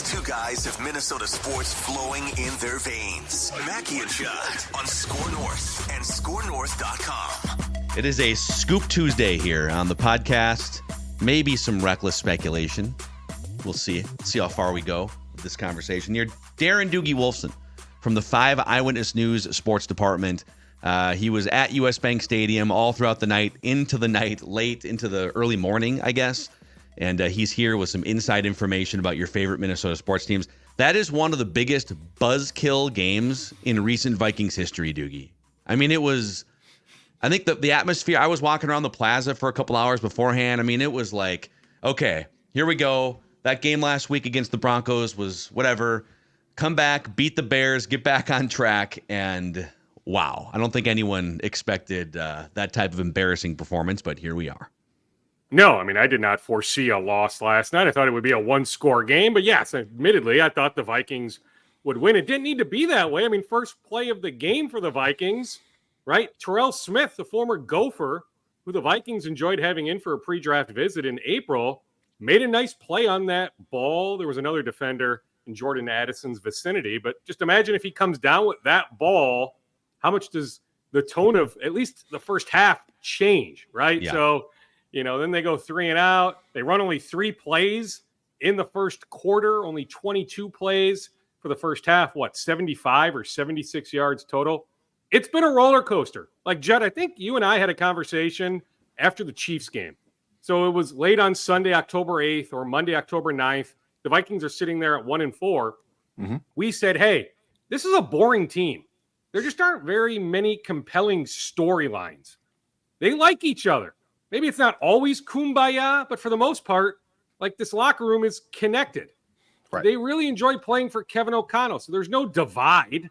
Two guys have Minnesota sports flowing in their veins. Mackie and Judd on SKOR North and SKORNorth.com. It is a Scoop Tuesday here on the podcast. Maybe some reckless speculation. We'll see how far we go with this conversation. You're Darren Doogie Wolfson from the 5 Eyewitness News Sports Department. He was at US Bank Stadium all throughout the night, late into the early morning, I guess. And he's here with some inside information about your favorite Minnesota sports teams. That is one of the biggest buzzkill games in recent Vikings history, Doogie. I mean, it was, I think the atmosphere, I was walking around the plaza for a couple hours beforehand. I mean, it was like, okay, here we go. That game last week against the Broncos was whatever. Come back, beat the Bears, get back on track, and wow. I don't think anyone expected that type of embarrassing performance, but here we are. No, I mean, I did not foresee a loss last night. I thought it would be a one-score game. But yes, admittedly, I thought the Vikings would win. It didn't need to be that way. I mean, first play of the game for the Vikings, right? Terrell Smith, the former Gopher, who the Vikings enjoyed having in for a pre-draft visit in April, made a nice play on that ball. There was another defender in Jordan Addison's vicinity. But just imagine if he comes down with that ball, how much does the tone of at least the first half change, right? Yeah. So, then they go 3 and out. They run only 3 plays in the first quarter, only 22 plays for the first half. 75 or 76 yards total? It's been a roller coaster. Like, Judd, I think you and I had a conversation after the Chiefs game. So it was late on Sunday, October 8th or Monday, October 9th. The Vikings are sitting there at 1-4. Mm-hmm. We said, hey, this is a boring team. There just aren't very many compelling storylines. They like each other. Maybe it's not always kumbaya, but for the most part, like, this locker room is connected. Right. They really enjoy playing for Kevin O'Connell, so there's no divide.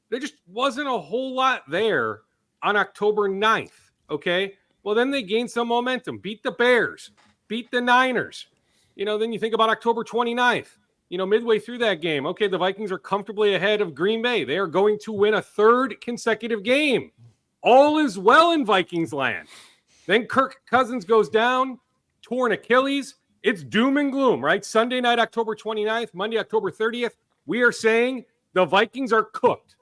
There just wasn't a whole lot there on October 9th, okay? Well, then they gained some momentum, beat the Bears, beat the Niners. Then you think about October 29th, midway through that game. Okay, the Vikings are comfortably ahead of Green Bay. They are going to win a 3rd consecutive game. All is well in Vikings land. Then Kirk Cousins goes down, torn Achilles. It's doom and gloom, right? Sunday night, October 29th, Monday, October 30th. We are saying the Vikings are cooked.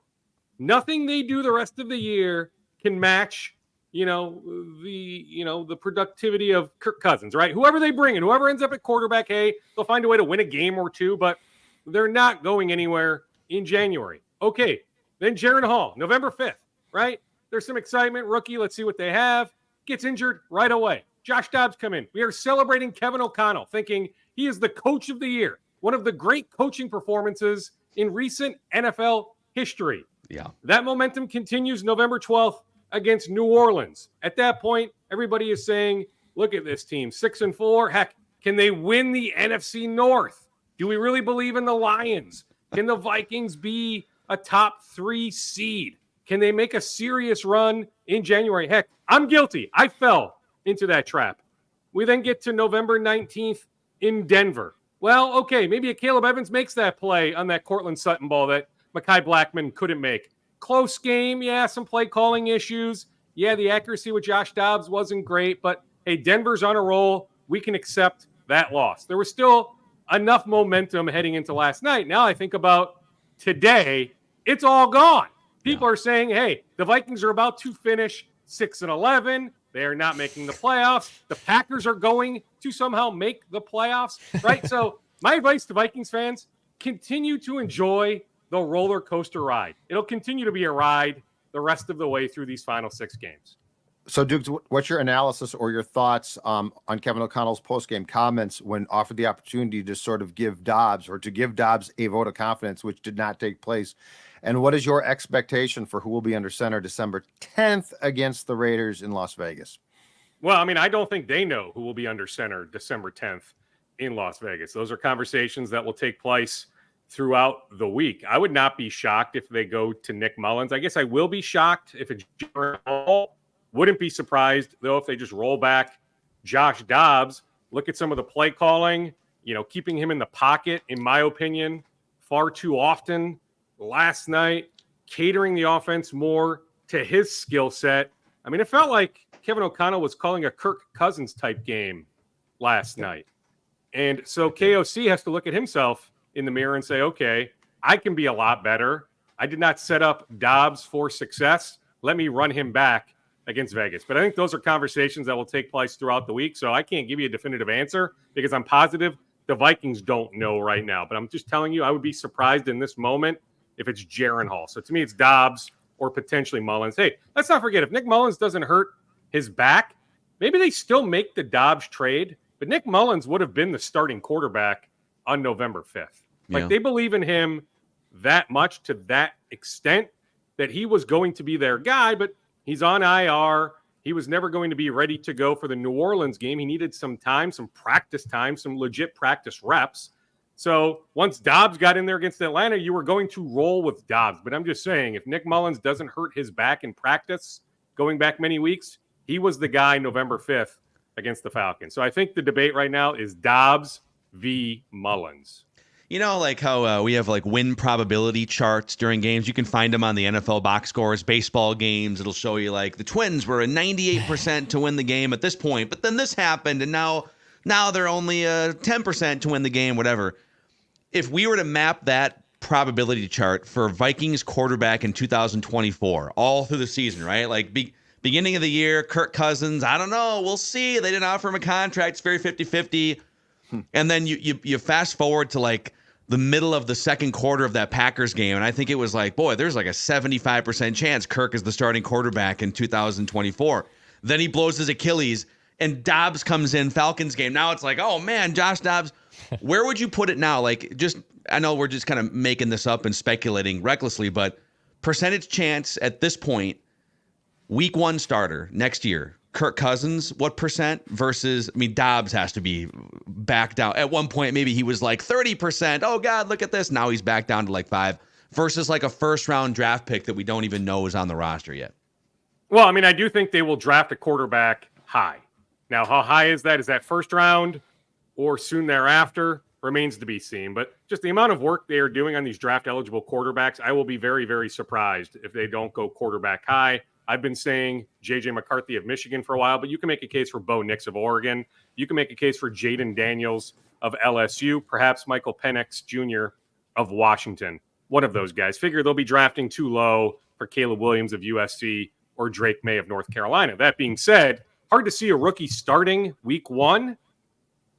Nothing they do the rest of the year can match, the productivity of Kirk Cousins, right? Whoever they bring in, whoever ends up at quarterback, hey, they'll find a way to win a game or two, but they're not going anywhere in January. Okay, then Jaren Hall, November 5th, right? There's some excitement. Rookie, let's see what they have. Gets injured right away. Josh Dobbs come in. We are celebrating Kevin O'Connell, thinking he is the coach of the year. One of the great coaching performances in recent NFL history. Yeah. That momentum continues November 12th against New Orleans. At that point, everybody is saying, look at this team, 6-4. Heck, can they win the NFC North? Do we really believe in the Lions? Can the Vikings be a top 3 seed? Can they make a serious run in January? Heck, I'm guilty. I fell into that trap. We then get to November 19th in Denver. Well, okay, maybe a Caleb Evans makes that play on that Cortland Sutton ball that Mekhi Blackmon couldn't make. Close game, yeah, some play calling issues. Yeah, the accuracy with Josh Dobbs wasn't great, but hey, Denver's on a roll. We can accept that loss. There was still enough momentum heading into last night. Now I think about today, it's all gone. People are saying, hey, the Vikings are about to finish 6-11. They are not making the playoffs. The Packers are going to somehow make the playoffs, right? So my advice to Vikings fans, continue to enjoy the roller coaster ride. It'll continue to be a ride the rest of the way through these final 6 games. So, Duke, what's your analysis or your thoughts on Kevin O'Connell's post-game comments when offered the opportunity to sort of give Dobbs a vote of confidence, which did not take place? And what is your expectation for who will be under center December 10th against the Raiders in Las Vegas? Well, I mean, I don't think they know who will be under center December 10th in Las Vegas. Those are conversations that will take place throughout the week. I would not be shocked if they go to Nick Mullens. I guess I will be shocked if it's Jaren Hall. Wouldn't be surprised, though, if they just roll back Josh Dobbs. Look at some of the play calling, keeping him in the pocket, in my opinion, far too often last night, catering the offense more to his skill set. I mean, it felt like Kevin O'Connell was calling a Kirk Cousins type game last night. And so KOC has to look at himself in the mirror and say, okay, I can be a lot better. I did not set up Dobbs for success. Let me run him back against Vegas. But I think those are conversations that will take place throughout the week. So I can't give you a definitive answer because I'm positive the Vikings don't know right now. But I'm just telling you, I would be surprised in this moment if it's Jaren Hall. So to me, it's Dobbs or potentially Mullens. Hey, let's not forget, if Nick Mullens doesn't hurt his back, maybe they still make the Dobbs trade. But Nick Mullens would have been the starting quarterback on November 5th. Like, they believe in him that much, to that extent, that he was going to be their guy, but he's on IR. He was never going to be ready to go for the New Orleans game. He needed some time, some practice time, some legit practice reps. So once Dobbs got in there against Atlanta, you were going to roll with Dobbs. But I'm just saying, if Nick Mullens doesn't hurt his back in practice going back many weeks, he was the guy November 5th against the Falcons. So I think the debate right now is Dobbs v. Mullens. You know, like how we have like win probability charts during games. You can find them on the NFL box scores, baseball games. It'll show you like the Twins were a 98% to win the game at this point, but then this happened, and now they're only 10% to win the game, whatever. If we were to map that probability chart for Vikings quarterback in 2024, all through the season, right? Like beginning of the year, Kirk Cousins, I don't know, we'll see. They didn't offer him a contract. It's very 50-50. And then you fast forward to like the middle of the second quarter of that Packers game, and I think it was like, boy, there's like a 75% chance Kirk is the starting quarterback in 2024. Then he blows his Achilles, and Dobbs comes in, Falcons game. Now it's like, oh man, Josh Dobbs. Where would you put it now? Like, just, I know we're just kind of making this up and speculating recklessly, but percentage chance at this point, week 1 starter next year, Kirk Cousins, what percent versus, I mean, Dobbs has to be back down. At one point, maybe he was like 30%. Oh, God, look at this. Now he's back down to like 5 versus like a first-round draft pick that we don't even know is on the roster yet. Well, I mean, I do think they will draft a quarterback high. Now, how high is that? Is that first round or soon thereafter? Remains to be seen. But just the amount of work they are doing on these draft-eligible quarterbacks, I will be very, very surprised if they don't go quarterback high. I've been saying J.J. McCarthy of Michigan for a while, but you can make a case for Bo Nix of Oregon. You can make a case for Jaden Daniels of LSU, perhaps Michael Penix Jr. of Washington. One of those guys. Figure they'll be drafting too low for Caleb Williams of USC or Drake May of North Carolina. That being said, hard to see a rookie starting week 1.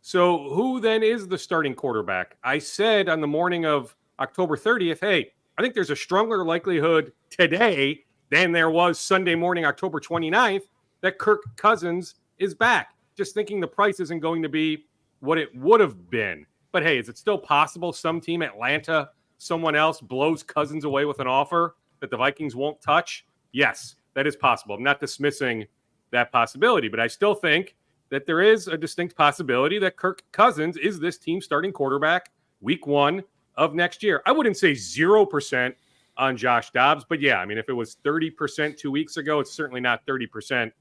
So who then is the starting quarterback? I said on the morning of October 30th, hey, I think there's a stronger likelihood today than there was Sunday morning, October 29th, that Kirk Cousins is back. Just thinking the price isn't going to be what it would have been. But hey, is it still possible some team, Atlanta, someone else blows Cousins away with an offer that the Vikings won't touch? Yes, that is possible. I'm not dismissing that possibility, but I still think that there is a distinct possibility that Kirk Cousins is this team's starting quarterback week 1 of next year. I wouldn't say 0% on Josh Dobbs, but yeah, I mean, if it was 30% 2 weeks ago, it's certainly not 30%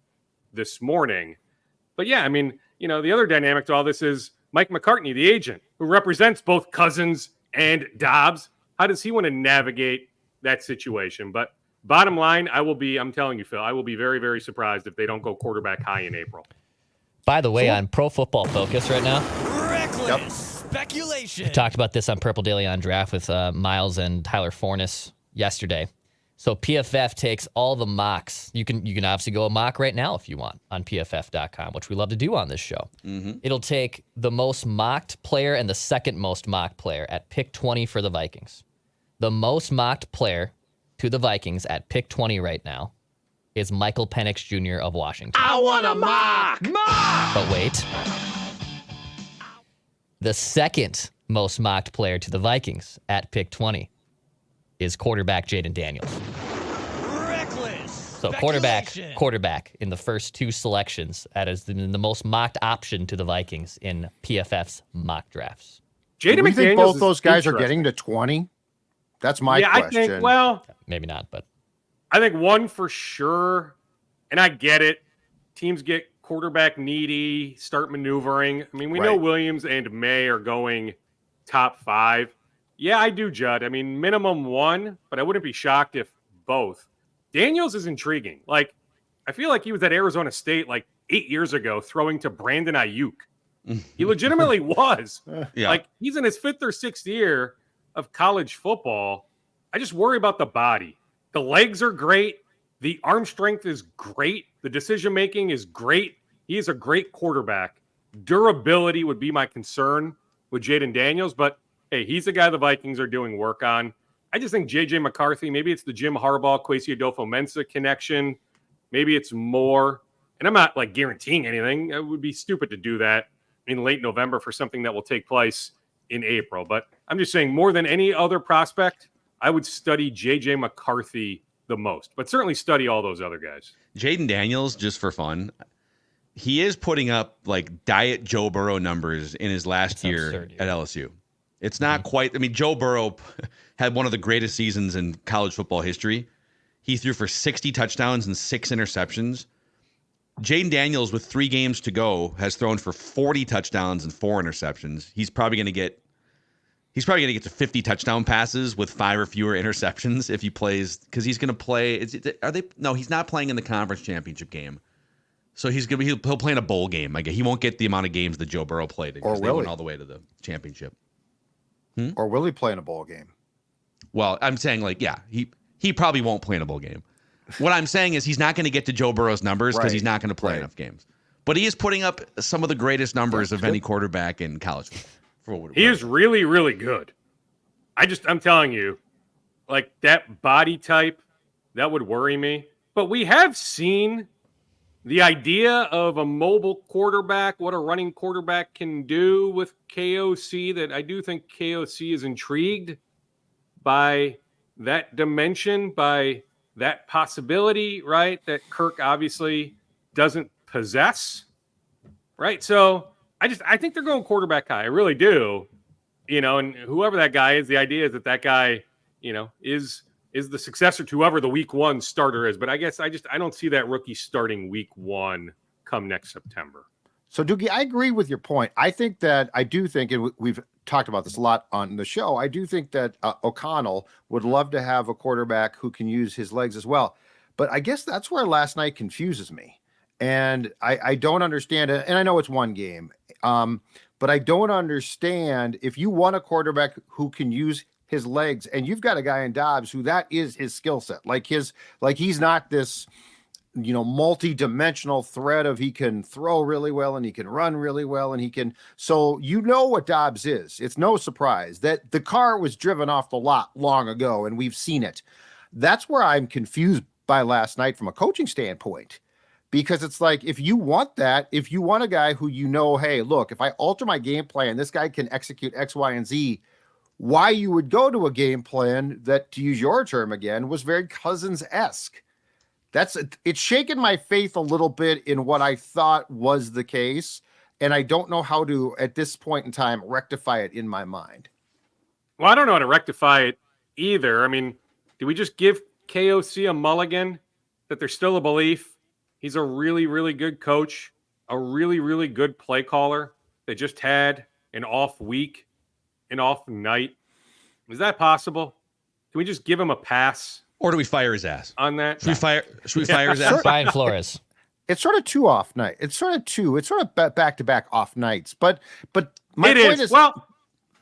this morning. But yeah, I mean, you know, the other dynamic to all this is Mike McCartney, the agent, who represents both Cousins and Dobbs. How does he want to navigate that situation? But bottom line, I'm telling you, Phil, I will be very, very surprised if they don't go quarterback high in April. By the way, on Pro Football Focus right now, Reckless speculation. we talked about this on Purple Daily on Draft with Miles and Tyler Fornes yesterday. So PFF takes all the mocks. You can obviously go a mock right now if you want on PFF.com, which we love to do on this show. Mm-hmm. It'll take the most mocked player and the second most mocked player at pick 20 for the Vikings. The most mocked player to the Vikings at pick 20 right now is Michael Penix Jr. of Washington. I want a mock! Mock! But wait. The second most mocked player to the Vikings at pick 20 is quarterback Jaden Daniels. Reckless So quarterback in the first 2 selections. That is the most mocked option to the Vikings in PFF's mock drafts. Jaden Do you think McDaniels both those guys are interesting. getting to 20? That's my question. I think, well, Maybe not, but I think one for sure, and I get it. Teams get quarterback needy, start maneuvering. I mean, we know Williams and May are going top 5. Yeah, I do, Judd. I mean, minimum 1, but I wouldn't be shocked if both. Daniels is intriguing. Like, I feel like he was at Arizona State like 8 years ago throwing to Brandon Ayuk. He legitimately was. Yeah. Like, he's in his 5th or 6th year of college football. I just worry about the body. The legs are great. The arm strength is great. The decision-making is great. He is a great quarterback. Durability would be my concern with Jaden Daniels, but hey, he's the guy the Vikings are doing work on. I just think J.J. McCarthy, maybe it's the Jim Harbaugh, Kwesi Adolfo-Mensah connection. Maybe it's more. And I'm not like guaranteeing anything. It would be stupid to do that in late November for something that will take place in April. But I'm just saying, more than any other prospect, I would study J.J. McCarthy the most, but certainly study all those other guys. Jaden Daniels, just for fun, he is putting up like diet Joe Burrow numbers in his last year absurd, at LSU. It's not quite. I mean, Joe Burrow had one of the greatest seasons in college football history. He threw for 60 touchdowns and 6 interceptions. Jaden Daniels, with 3 games to go, has thrown for 40 touchdowns and 4 interceptions. He's probably going to get to 50 touchdown passes with 5 or fewer interceptions if he plays, because he's going to play. No, he's not playing in the conference championship game. So he'll play in a bowl game. He won't get the amount of games that Joe Burrow played in, because they went all the way to the championship. Or will he play in a bowl game? Well, I'm saying he probably won't play in a bowl game. What I'm saying is he's not going to get to Joe Burrow's numbers because he's not going to play enough games. But he is putting up some of the greatest numbers of any quarterback in college football. He is really, really good. I'm telling you, like, that body type, that would worry me. But we have seen the idea of a mobile quarterback, what a running quarterback can do with KOC, that I do think KOC is intrigued by that dimension, by that possibility, right? That Kirk obviously doesn't possess, right? So I think they're going quarterback high. I really do. And whoever that guy is, the idea is that guy, is the successor to whoever the week 1 starter is. But I guess I don't see that rookie starting week 1 come next September. So, Doogie, I agree with your point. I do think, and we've talked about this a lot on the show, I do think that O'Connell would love to have a quarterback who can use his legs as well. But I guess that's where last night confuses me. And I don't understand it. And I know it's one game. But I don't understand, if you want a quarterback who can use his legs, and you've got a guy in Dobbs who that is his skill set. Like he's not this, multi-dimensional threat of he can throw really well and he can run really well and he can. So what Dobbs is. It's no surprise that the car was driven off the lot long ago and we've seen it. That's where I'm confused by last night from a coaching standpoint. Because it's like, if you want a guy who hey, look, if I alter my game plan, this guy can execute X, Y, and Z, why you would go to a game plan that, to use your term again, was very Cousins-esque. It's shaken my faith a little bit in what I thought was the case, and I don't know how to, at this point in time, rectify it in my mind. Well, I don't know how to rectify it either. I mean, do we just give KOC a mulligan, that there's still a belief? He's a really, really good coach, a really, really good play caller. They just had an off week, an off night. Is that possible? Can we just give him a pass? Or do we fire his ass on that? Should we fire his ass? Brian Flores. It's sort of 2 off night. It's sort of back-to-back off nights. But my point is, well,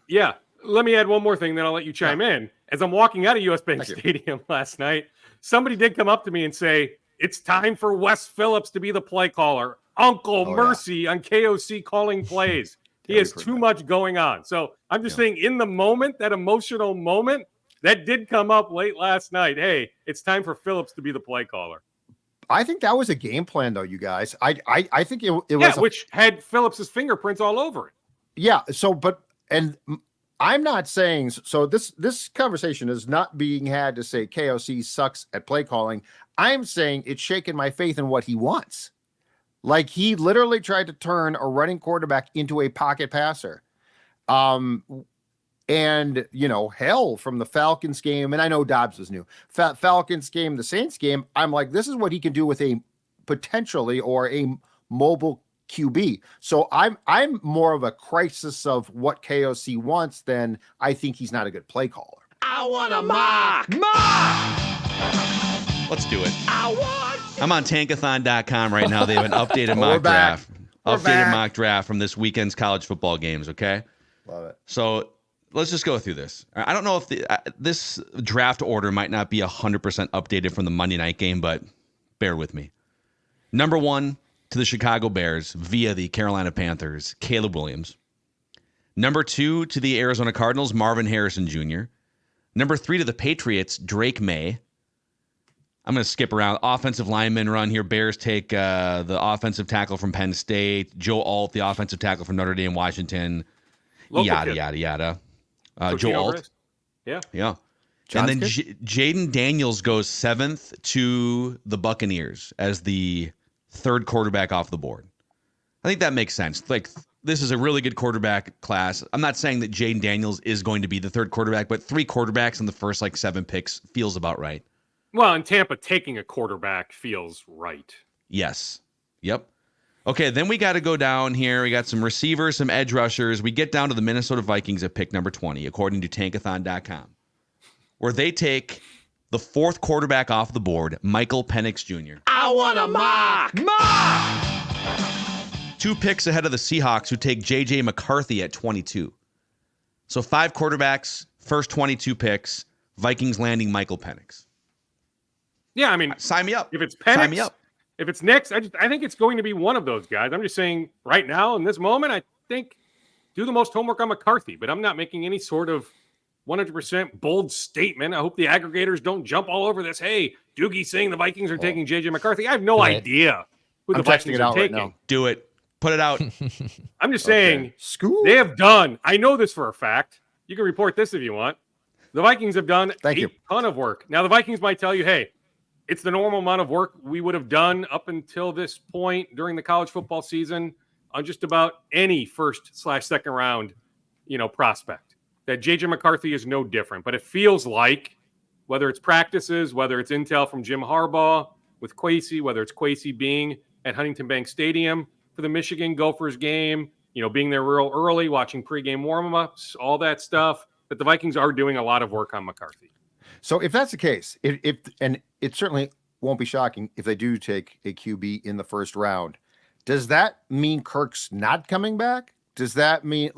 yeah. Let me add one more thing, then I'll let you chime in. As I'm walking out of US Bank Stadium last night, somebody did come up to me and say, it's time for Wes Phillips to be the play caller. Uncle Mercy on KOC calling plays. He has too much going on. So I'm just saying, in the moment, that emotional moment, that did come up late last night. Hey, it's time for Phillips to be the play caller. I think that was a game plan, though, you guys. I think it was which had Phillips's fingerprints all over it. Yeah. So, and I'm not saying so. This conversation is not being had to say KOC sucks at play calling. I'm saying it's shaken my faith in what he wants. Like, he literally tried to turn a running quarterback into a pocket passer. And, hell, from the Falcons game, and I know Dobbs was new, Falcons game, the Saints game, I'm like, this is what he can do with a potentially or a mobile QB. So I'm more of a crisis of what KOC wants than I think he's not a good play caller. I want a mock. Let's do it. I'm on tankathon.com right now. They have an updated mock draft. updated mock draft from this weekend's college football games, okay? Love it. So let's just go through this. I don't know if this draft order might not be 100% updated from the Monday night game, but bear with me. Number 1 to the Chicago Bears via the Carolina Panthers, Caleb Williams. Number 2 to the Arizona Cardinals, Marvin Harrison Jr. Number 3 to the Patriots, Drake May. I'm going to skip around. Offensive lineman run here. Bears take the offensive tackle from Penn State. Joe Alt, the offensive tackle from Notre Dame, Washington. Yada, yada, yada. Joe Alt. Yeah. Yeah. John's and then Jaden Daniels goes 7th to the Buccaneers as the 3rd quarterback off the board. I think that makes sense. Like, this is a really good quarterback class. I'm not saying that Jaden Daniels is going to be the 3rd quarterback, but 3 quarterbacks in the first 7 picks feels about right. Well, in Tampa, taking a quarterback feels right. Yes. Yep. Okay, then we got to go down here. We got some receivers, some edge rushers. We get down to the Minnesota Vikings at pick number 20, according to tankathon.com, where they take the 4th quarterback off the board, Michael Penix Jr. I want a mock. 2 picks ahead of the Seahawks, who take J.J. McCarthy at 22. So 5 quarterbacks, first 22 picks, Vikings landing Michael Penix. Yeah, I mean, Sign me up. if it's Penix, Sign me up. if it's Nix, I think it's going to be one of those guys. I'm just saying right now, in this moment, I think do the most homework on McCarthy, but I'm not making any sort of 100% bold statement. I hope the aggregators don't jump all over this. Hey, Doogie saying the Vikings are taking J.J. McCarthy. I have no idea who the I'm texting Vikings it are out right taking. now. Do it. Put it out. I'm just saying School. they have done. I know this for a fact. You can report this if you want. The Vikings have done a ton of work. Now, the Vikings might tell you, hey, it's the normal amount of work we would have done up until this point during the college football season on just about any 1st/2nd round, prospect. That J.J. McCarthy is no different. But it feels like, whether it's practices, whether it's intel from Jim Harbaugh with Kwesi, whether it's Kwesi being at Huntington Bank Stadium for the Michigan Gophers game, being there real early, watching pregame warm-ups, all that stuff, that the Vikings are doing a lot of work on McCarthy. So if that's the case, if and it certainly won't be shocking if they do take a QB in the 1st round, does that mean Kirk's not coming back? Does that mean,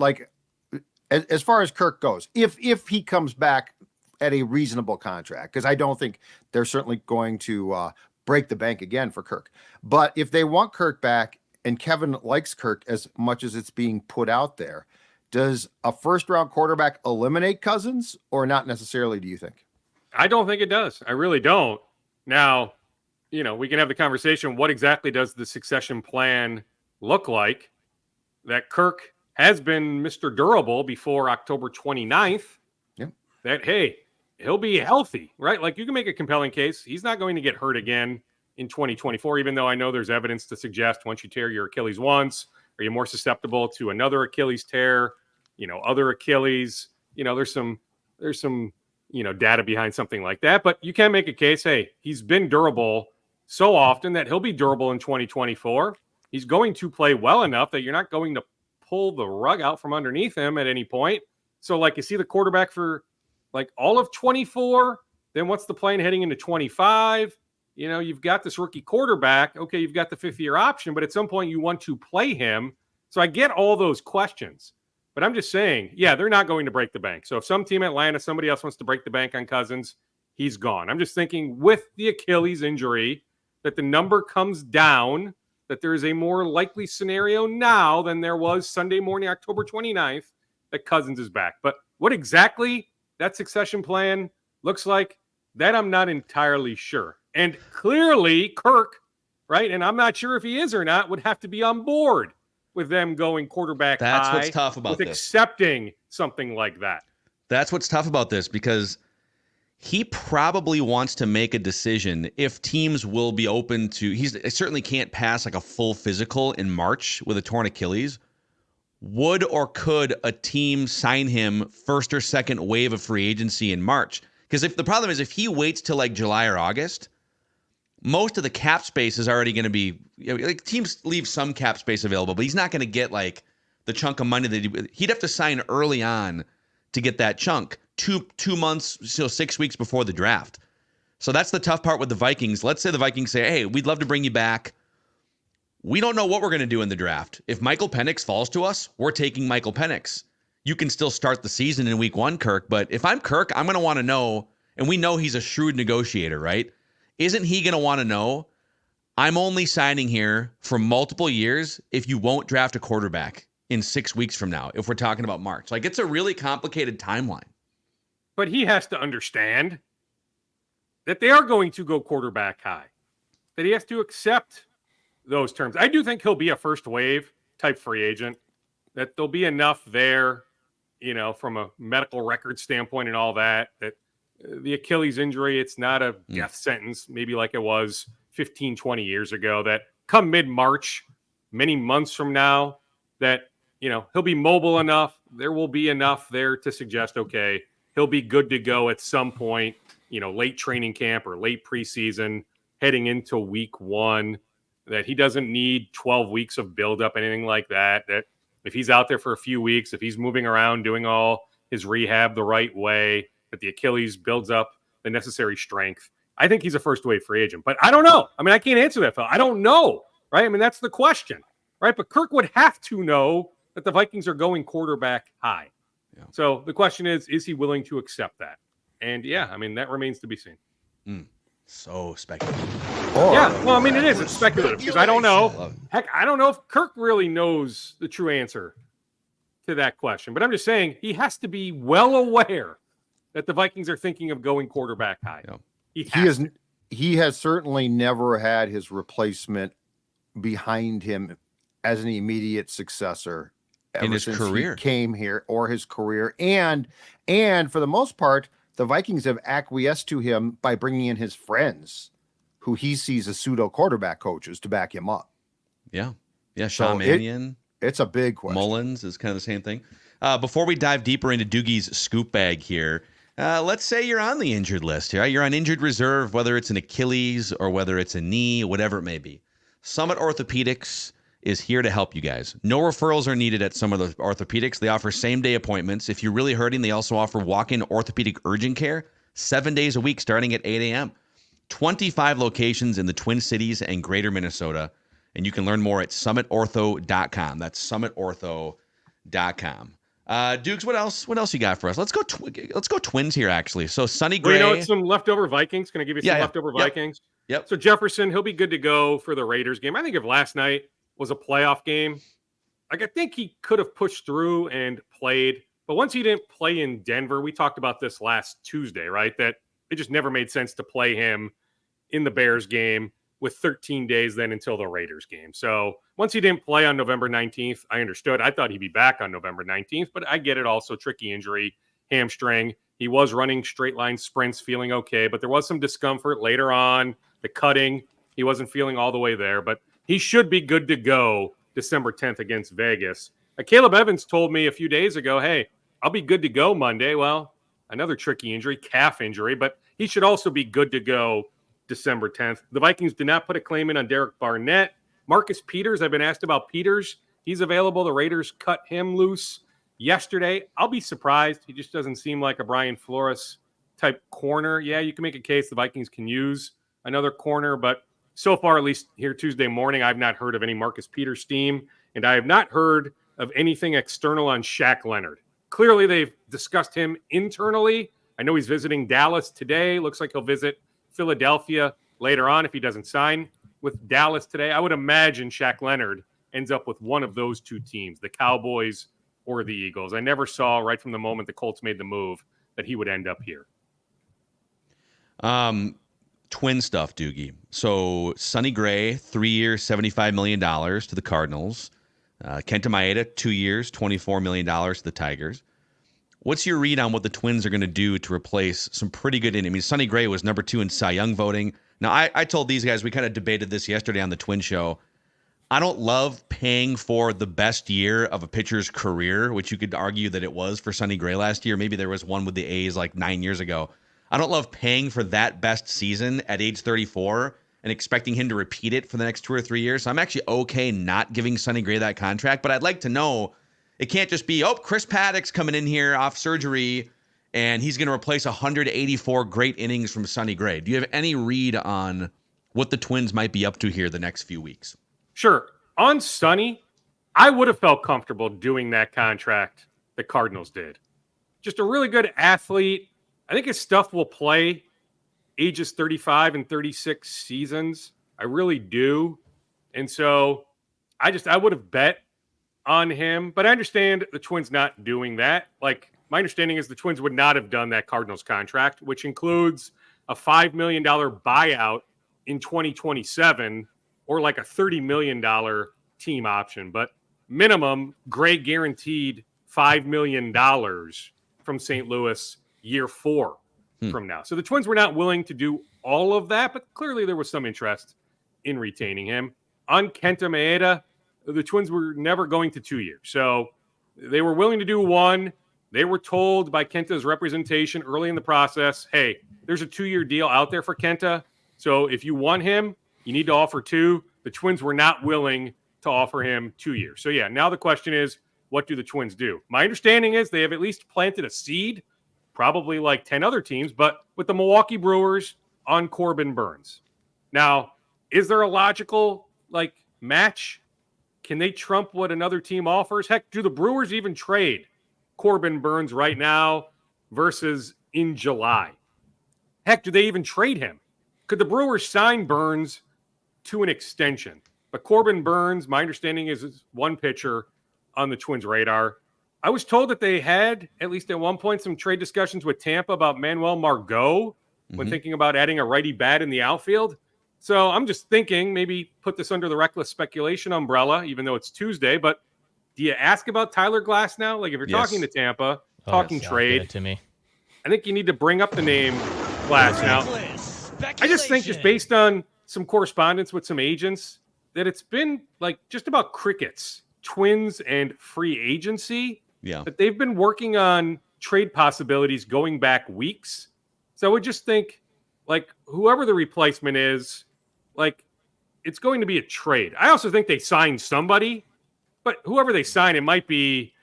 as far as Kirk goes, if he comes back at a reasonable contract, because I don't think they're certainly going to break the bank again for Kirk, but if they want Kirk back and Kevin likes Kirk as much as it's being put out there, does a 1st round quarterback eliminate Cousins or not necessarily, do you think? I don't think it does. I really don't. Now, we can have the conversation. What exactly does the succession plan look like? That Kirk has been Mr. Durable before October 29th. Yep. That, hey, he'll be healthy, right? Like, you can make a compelling case. He's not going to get hurt again in 2024, even though I know there's evidence to suggest once you tear your Achilles once, are you more susceptible to another Achilles tear, other Achilles, there's some data behind something like that, but you can make a case. Hey, he's been durable so often that he'll be durable in 2024. He's going to play well enough that you're not going to pull the rug out from underneath him at any point. So you see the quarterback for all of 24, then what's the plan heading into 25? You've got this rookie quarterback. Okay, you've got the 5th-year option, but at some point you want to play him. So I get all those questions. But I'm just saying, yeah, they're not going to break the bank. So if some team in Atlanta, somebody else wants to break the bank on Cousins, he's gone. I'm just thinking with the Achilles injury that the number comes down, that there is a more likely scenario now than there was Sunday morning, October 29th, that Cousins is back. But what exactly that succession plan looks like, that I'm not entirely sure. And clearly Kirk, right, and I'm not sure if he is or not, would have to be on board with them going quarterback high. That's what's tough about with this. Accepting something like that. That's what's tough about this, because he probably wants to make a decision if teams will be open to. He certainly can't pass a full physical in March with a torn Achilles. Would or could a team sign him 1st or 2nd wave of free agency in March? Because if the problem is if he waits till July or August, most of the cap space is already going to be, teams leave some cap space available, but he's not going to get the chunk of money that he'd have to sign early on to get that chunk. Two months, 6 weeks before the draft. So that's the tough part with the Vikings. Let's say the Vikings say, hey, we'd love to bring you back. we don't know what we're going to do in the draft. If Michael Penix falls to us, we're taking Michael Penix. You can still start the season in week 1, Kirk, but if I'm Kirk, I'm going to want to know, and we know he's a shrewd negotiator, right? Isn't he going to want to know, I'm only signing here for multiple years if you won't draft a quarterback in 6 weeks from now, if we're talking about March? Like, it's a really complicated timeline. But he has to understand that they are going to go quarterback high, that he has to accept those terms. I do think he'll be a first wave type free agent, that there'll be enough there, from a medical record standpoint and all that, that the Achilles injury, it's not a death sentence, maybe like it was 15, 20 years ago, that come mid-March, many months from now, that, he'll be mobile enough. There will be enough there to suggest, okay, he'll be good to go at some point, late training camp or late preseason, heading into week 1, that he doesn't need 12 weeks of buildup, anything like that, that if he's out there for a few weeks, if he's moving around, doing all his rehab the right way, that the Achilles builds up the necessary strength, I think he's a first-wave free agent. But I don't know. I mean, I can't answer that, Phil. I don't know, right? I mean, that's the question, right? But Kirk would have to know that the Vikings are going quarterback high. Yeah. So the question is he willing to accept that? And, yeah, I mean, that remains to be seen. So speculative. Yeah, well, I mean, it is. It's speculative because I don't know. Heck, I don't know if Kirk really knows the true answer to that question. But I'm just saying he has to be well aware that the Vikings are thinking of going quarterback high. Yeah. He has certainly never had his replacement behind him as an immediate successor in his career. He came here, or his career, and for the most part, the Vikings have acquiesced to him by bringing in his friends, who he sees as pseudo quarterback coaches, to back him up. Yeah, Sean Mannion. It's a big question. Mullens is kind of the same thing. Before we dive deeper into Doogie's scoop bag here, let's say you're on the injured list here. Right? You're on injured reserve, whether it's an Achilles or whether it's a knee, whatever it may be. Summit Orthopedics is here to help you guys. No referrals are needed at Summit Orthopedics. They offer same-day appointments. If you're really hurting, they also offer walk-in orthopedic urgent care 7 days a week starting at 8 a.m. 25 locations in the Twin Cities and greater Minnesota. And you can learn more at summitortho.com. That's summitortho.com. Dukes, what else you got for us? Let's go Twins here, actually. So Sonny Gray. Well, some leftover Vikings. Can I give you some leftover Vikings? Yep. So Jefferson, he'll be good to go for the Raiders game. I think if last night was a playoff game, like, I think he could have pushed through and played. But once he didn't play in Denver, we talked about this last Tuesday, right? That it just never made sense to play him in the Bears game with 13 days then until the Raiders game. So once he didn't play on November 19th, I understood. I thought he'd be back on November 19th, but I get it also. Tricky injury, hamstring. He was running straight line sprints, feeling okay, but there was some discomfort later on. The cutting, he wasn't feeling all the way there, but he should be good to go December 10th against Vegas. Caleb Evans told me a few days ago, hey, I'll be good to go Monday. Well, another tricky injury, calf injury, but he should also be good to go December 10th. The Vikings did not put a claim in on Derek Barnett. Marcus Peters, I've been asked about Peters. He's available. The Raiders cut him loose yesterday. I'll be surprised. He just doesn't seem like a Brian Flores type corner. Yeah, you can make a case the Vikings can use another corner, but so far, at least here Tuesday morning, I've not heard of any Marcus Peters steam, and I have not heard of anything external on Shaq Leonard. Clearly, they've discussed him internally. I know he's visiting Dallas today. Looks like he'll visit Philadelphia later on if he doesn't sign with Dallas today. I would imagine Shaq Leonard ends up with one of those two teams, the Cowboys or the Eagles. I never saw right from the moment the Colts made the move that he would end up here. Twin stuff, Doogie. So Sonny Gray, 3 years, $75 million to the Cardinals. Kenta Maeda, 2 years, $24 million to the Tigers. What's your read on what the Twins are going to do to replace some pretty good innings? I mean, Sonny Gray was number 2 in Cy Young voting. Now, I told these guys, we kind of debated this yesterday on the Twin Show. I don't love paying for the best year of a pitcher's career, which you could argue that it was for Sonny Gray last year. Maybe there was one with the A's like 9 years ago. I don't love paying for that best season at age 34 and expecting him to repeat it for the next 2 or 3 years. So I'm actually okay not giving Sonny Gray that contract, but I'd like to know it can't just be, Chris Paddock's coming in here off surgery and he's going to replace 184 great innings from Sonny Gray. Do you have any read on what the Twins might be up to here the next few weeks? Sure. on Sonny, I would have felt comfortable doing that contract the Cardinals did. Just a really good athlete. I think his stuff will play ages 35 and 36 seasons. I really do. And so I would have bet on him, but I understand the Twins not doing that. Like, my understanding is the Twins would not have done that Cardinals contract, which includes a $5 million buyout in 2027 or like a $30 million team option. But minimum, Gray guaranteed $5 million from St. Louis year 4 from now. So the Twins were not willing to do all of that, but clearly there was some interest in retaining him. On Kenta Maeda, the Twins were never going to 2 years. So they were willing to do 1. They were told by Kenta's representation early in the process, hey, there's a 2-year deal out there for Kenta. So if you want him, you need to offer 2. The Twins were not willing to offer him 2 years. So yeah, now the question is, what do the Twins do? My understanding is they have at least planted a seed, probably like 10 other teams, but with the Milwaukee Brewers on Corbin Burnes. Now, is there a logical match? Can they trump what another team offers? Heck, do the Brewers even trade Corbin Burnes right now versus in July? Heck, do they even trade him? Could the Brewers sign Burnes to an extension? But Corbin Burnes, my understanding is one pitcher on the Twins' radar. I was told that they had, at least at one point, some trade discussions with Tampa about Manuel Margot when thinking about adding a righty bat in the outfield. So I'm just thinking maybe put this under the reckless speculation umbrella, even though it's Tuesday. But do you ask about Tyler Glass now? Like, if you're talking to Tampa, talking trade, to me. I think you need to bring up the name Glass now. I just think, just based on some correspondence with some agents, that it's been just about crickets, Twins and free agency. Yeah. That they've been working on trade possibilities going back weeks. So I would just think, whoever the replacement is, it's going to be a trade. I also think they signed somebody, but whoever they sign, it might be,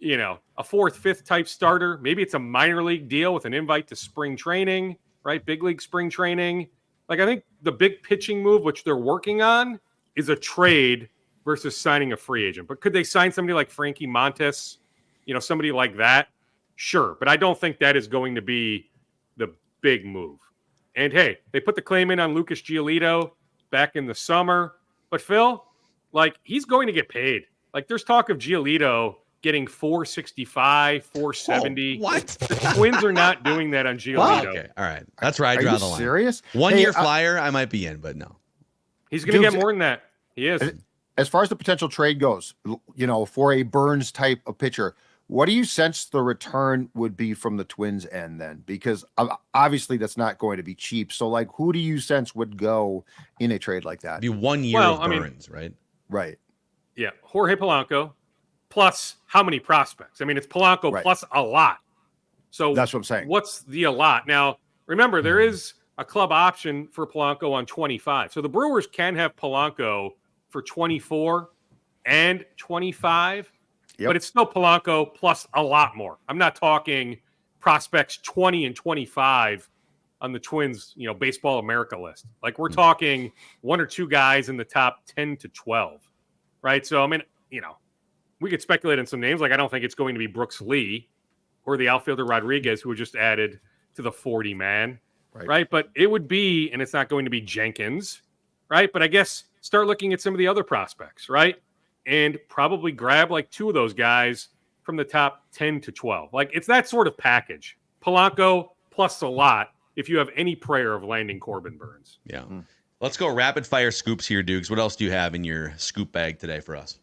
a 4th, 5th type starter. Maybe it's a minor league deal with an invite to spring training, right? Big league spring training. I think the big pitching move, which they're working on, is a trade versus signing a free agent. But could they sign somebody like Frankie Montes, somebody like that? Sure. But I don't think that is going to be the big move. And hey, they put the claim in on Lucas Giolito back in the summer. But Phil, he's going to get paid. There's talk of Giolito getting $465, $470. What? The Twins are not doing that on Giolito. Wow. Okay, all right. That's where I draw the line. Serious? 1 year flyer, I might be in, but no. He's going to get more than that. He is. As far as the potential trade goes, for a Burnes type of pitcher, what do you sense the return would be from the Twins' end then? Because obviously that's not going to be cheap. So, who do you sense would go in a trade like that? It'd be 1 year of Burnes, right? Right. Yeah. Jorge Polanco plus how many prospects? It's Polanco plus a lot. So that's what I'm saying. What's the a lot? Now, remember, there is a club option for Polanco on 25. So the Brewers can have Polanco for 24 and 25. But it's still Polanco plus a lot more. I'm not talking prospects 20 and 25 on the Twins, Baseball America list. We're talking 1 or 2 guys in the top 10 to 12, right? So, we could speculate on some names. I don't think it's going to be Brooks Lee or the outfielder Rodriguez, who were just added to the 40-man, right? But it would be, and it's not going to be Jenkins, right? But I guess start looking at some of the other prospects, right? And probably grab 2 of those guys from the top 10 to 12. It's that sort of package. Polanco plus a lot if you have any prayer of landing Corbin Burnes. Yeah. Let's go rapid fire scoops here, Dukes. What else do you have in your scoop bag today for us?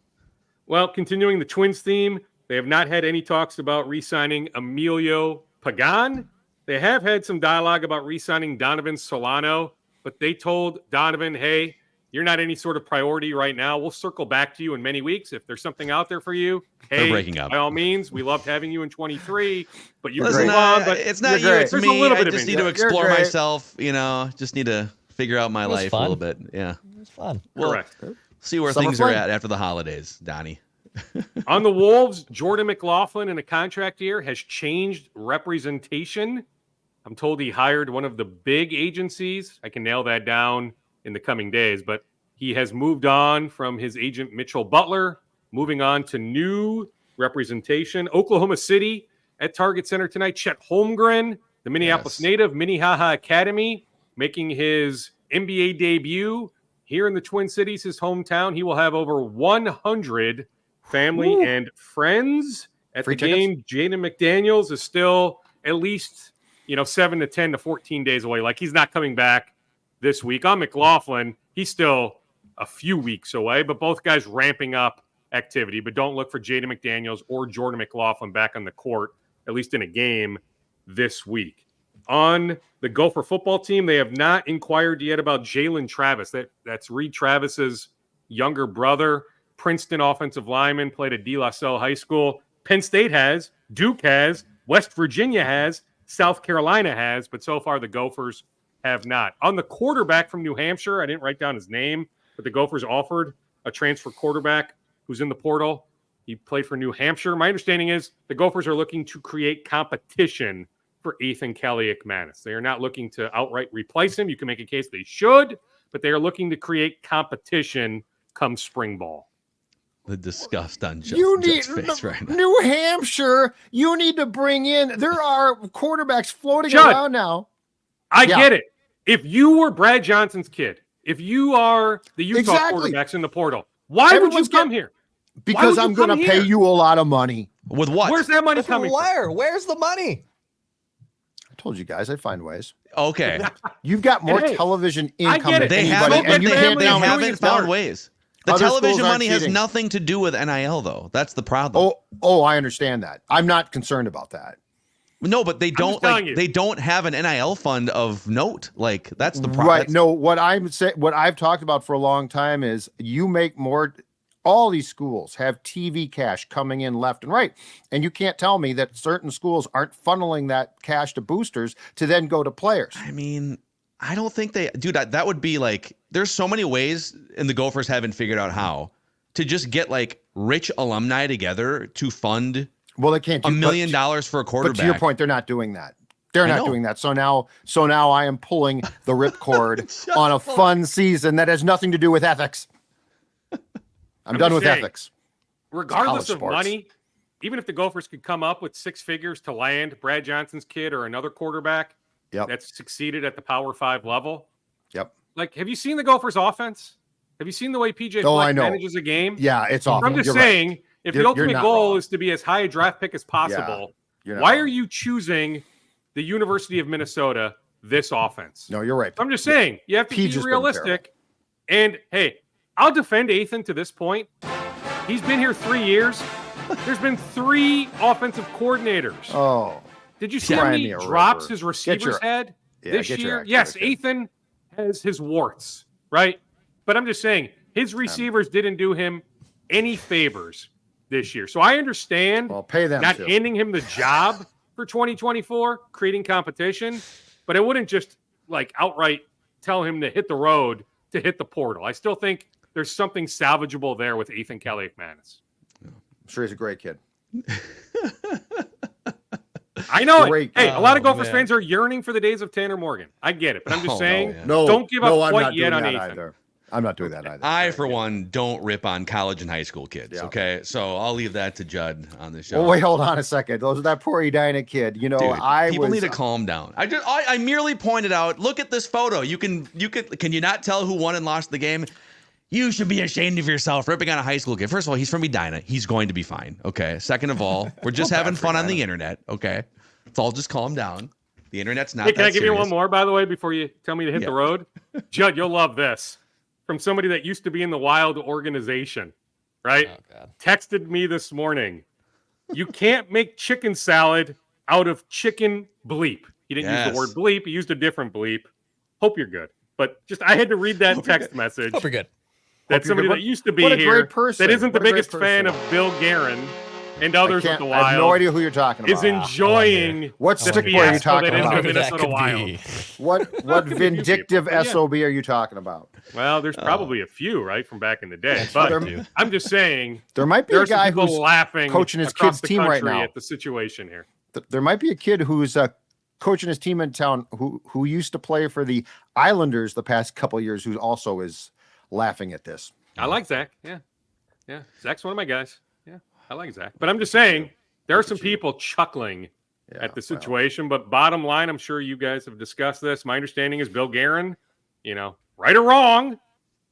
Well, continuing the Twins theme, they have not had any talks about re-signing Emilio Pagan. They have had some dialogue about re-signing Donovan Solano, but they told Donovan, hey, you're not any sort of priority right now. We'll circle back to you in many weeks. If there's something out there for you, hey, breaking up. By all means, we loved having you in 23, but you Listen, move on. But it's not you, it's there's me. A little bit I just need to explore myself, just need to figure out my life a little bit. Yeah. It was fun. Correct. See where things are at after the holidays, Donnie. On the Wolves, Jordan McLaughlin in a contract year has changed representation. I'm told he hired one of the big agencies. I can nail that down in the coming days, but He has moved on from his agent Mitchell Butler, moving on to new representation. Oklahoma City at Target Center tonight. Chet Holmgren, the Minneapolis native, Minnehaha Academy, making his NBA debut here in the Twin Cities, his hometown. He will have over 100 family and friends at Free the game. Jaden McDaniels is still at least 7 to 10 to 14 days away. Like, he's not coming back this week. On McLaughlin, he's still a few weeks away, but both guys ramping up activity. But don't look for Jaden McDaniels or Jordan McLaughlin back on the court, at least in a game this week. On the Gopher football team, they have not inquired yet about Jalen Travis. That's Reed Travis's younger brother. Princeton offensive lineman, played at De La Salle High School. Penn State has, Duke has, West Virginia has, South Carolina has, but so far the Gophers have not. On the quarterback from New Hampshire, I didn't write down his name, but the Gophers offered a transfer quarterback who's in the portal. He played for New Hampshire. My understanding is the Gophers are looking to create competition for Ethan Kaliak-Manis. They are not looking to outright replace him. You can make a case they should, but they are looking to create competition come spring ball. The disgust on Judd's face right now. New Hampshire, you need to bring in. There are quarterbacks floating Judd, around now. I get it. If you were Brad Johnson's kid, if you are the Utah quarterbacks in the portal, why would you come here? Because I'm going to pay you a lot of money. With what? Where's that money coming from? Where's the money? I told you guys, I find ways. Okay. You've got more television income than They anybody. haven't found ways. The Other television schools aren't money has cheating. nothing to do with NIL, though. That's the problem. Oh, I understand that. I'm not concerned about that. No, but they don't they don't have an NIL fund of note. Like, that's the problem. Right. No, what I've talked about for a long time is you make more. All these schools have TV cash coming in left and right. And you can't tell me that certain schools aren't funneling that cash to boosters to then go to players. I mean, I don't think that would be like, there's so many ways, and the Gophers haven't figured out how to just get like rich alumni together to fund. Well, they can't do $1 million for a quarterback. But to your point, they're not doing that. They're not doing that. So now I am pulling the ripcord on a fun season that has nothing to do with ethics. I'm done with ethics. Regardless of money, even if the Gophers could come up with 6 figures to land Brad Johnson's kid or another quarterback that's succeeded at the Power 5 level. Yep. Like, have you seen the Gophers' offense? Have you seen the way PJ Fleck manages a game? Yeah, it's awful. I'm just saying, if the ultimate goal is to be as high a draft pick as possible, why are you choosing the University of Minnesota this offense? No, you're right. I'm just saying, you have to be realistic. And, hey, I'll defend Ethan to this point. He's been here 3 years. There's been 3 offensive coordinators. Oh. Did you see how many drops his receivers had this year? Yes, Ethan has his warts, right? But I'm just saying, his receivers didn't do him any favors this year. So I understand pay them not handing him the job for 2024, creating competition, but I wouldn't just like outright tell him to hit the road to hit the portal. I still think there's something salvageable there with Ethan Kaliak-Manis. I'm sure he's a great kid. I know it. Hey, a lot of Gophers fans are yearning for the days of Tanner Morgan. I get it, but I'm just saying, don't give up quite yet on Ethan. Either. I'm not doing that either. I, for one, don't rip on college and high school kids. Yeah. Okay, so I'll leave that to Judd on the show. Well, wait, hold on a second. That poor Edina kid. You know, dude, people need to calm down. I merely pointed out. Look at this photo. Can you not tell who won and lost the game? You should be ashamed of yourself ripping on a high school kid. First of all, he's from Edina. He's going to be fine. Okay. Second of all, we're just having fun on the internet. Okay. Let's all just calm down. The internet's not. Hey, can I give serious. you one more, by the way, before you tell me to hit the road? Judd, you'll love this. From somebody that used to be in the Wild organization, right? Oh, God. Texted me this morning. You can't make chicken salad out of chicken bleep. He didn't use the word bleep. He used a different bleep. Hope you're good. But I had to read that text message. Hope you're good. That somebody that used to be here that isn't the biggest fan of Bill Guerin and others with the Wild. I have no idea who you're talking about. Is enjoying what stick boy are you talking about? Minnesota Wild. What vindictive SOB are you talking about? Well, there's probably a few, right, from back in the day. But I'm just saying there might be a guy who's laughing coaching his kid's team right now at the situation here. There might be a kid who's coaching his team in town who used to play for the Islanders the past couple of years, who also is laughing at this. I like Zach. Yeah. Yeah. Zach's one of my guys. Yeah. I like Zach. But I'm just saying, there are some people chuckling at the situation. But bottom line, I'm sure you guys have discussed this. My understanding is Bill Guerin, right or wrong,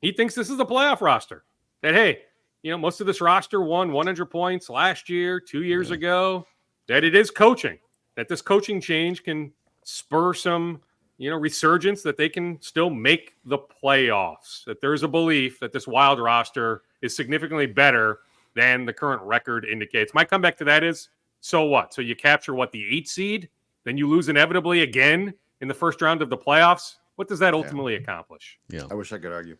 he thinks this is the playoff roster. That, hey, most of this roster won 100 points last year, 2 years ago. That it is coaching. That this coaching change can spur some resurgence, that they can still make the playoffs, that there's a belief that this Wild roster is significantly better than the current record indicates. My comeback to that is, so what? So you capture the 8th seed, then you lose inevitably again in the first round of the playoffs. What does that ultimately accomplish? Yeah. I wish I could argue.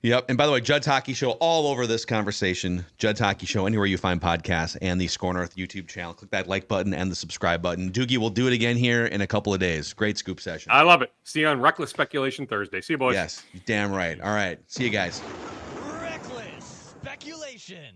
Yep. And by the way, Judd's Hockey Show all over this conversation. Judd's Hockey Show, anywhere you find podcasts, and the SKOR North YouTube channel. Click that like button and the subscribe button. Doogie will do it again here in a couple of days. Great scoop session. I love it. See you on Reckless Speculation Thursday. See you, boys. Yes, damn right. All right. See you guys. Reckless speculation.